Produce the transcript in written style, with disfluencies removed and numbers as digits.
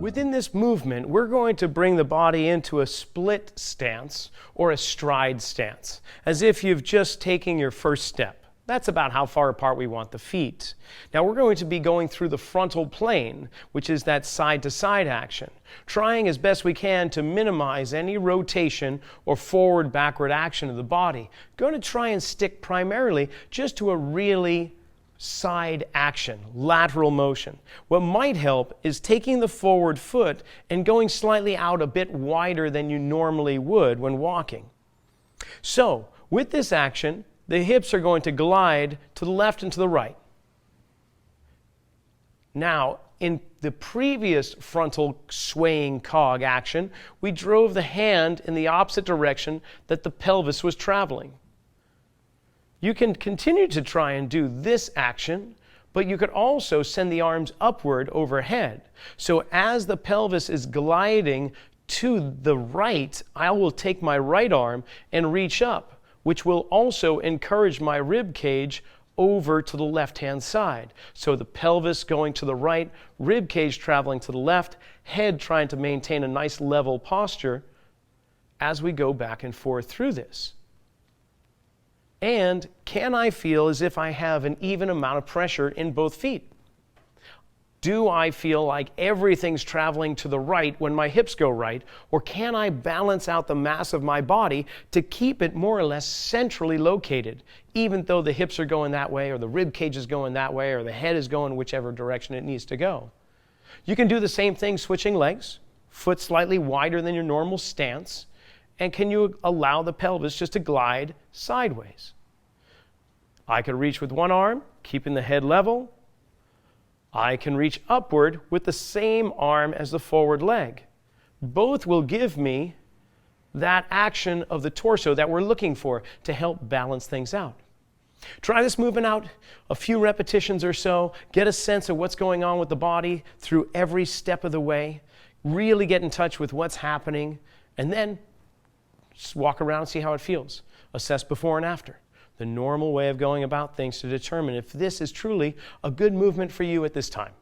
Within this movement, we're going to bring the body into a split stance or a stride stance, as if you've just taken your first step. That's about how far apart we want the feet. Now we're going to be going through the frontal plane, which is that side-to-side action, trying as best we can to minimize any rotation or forward-backward action of the body. Going to try and stick primarily just to a really side action, lateral motion. What might help is taking the forward foot and going slightly out a bit wider than you normally would when walking. So, with this action, the hips are going to glide to the left and to the right. Now, in the previous frontal swaying cog action, we drove the hand in the opposite direction that the pelvis was traveling. You can continue to try and do this action, but you could also send the arms upward overhead. So as the pelvis is gliding to the right, I will take my right arm and reach up, which will also encourage my rib cage over to the left-hand side. So the pelvis going to the right, rib cage traveling to the left, head trying to maintain a nice level posture as we go back and forth through this. And can I feel as if I have an even amount of pressure in both feet? Do I feel like everything's traveling to the right when my hips go right? Or can I balance out the mass of my body to keep it more or less centrally located, even though the hips are going that way, or the rib cage is going that way, or the head is going whichever direction it needs to go? You can do the same thing switching legs, foot slightly wider than your normal stance, and can you allow the pelvis just to glide sideways? I could reach with one arm, keeping the head level. I can reach upward with the same arm as the forward leg. Both will give me that action of the torso that we're looking for to help balance things out. Try this movement out a few repetitions or so. Get a sense of what's going on with the body through every step of the way. Really get in touch with what's happening, and then just walk around and see how it feels. Assess before and after. The normal way of going about things to determine if this is truly a good movement for you at this time.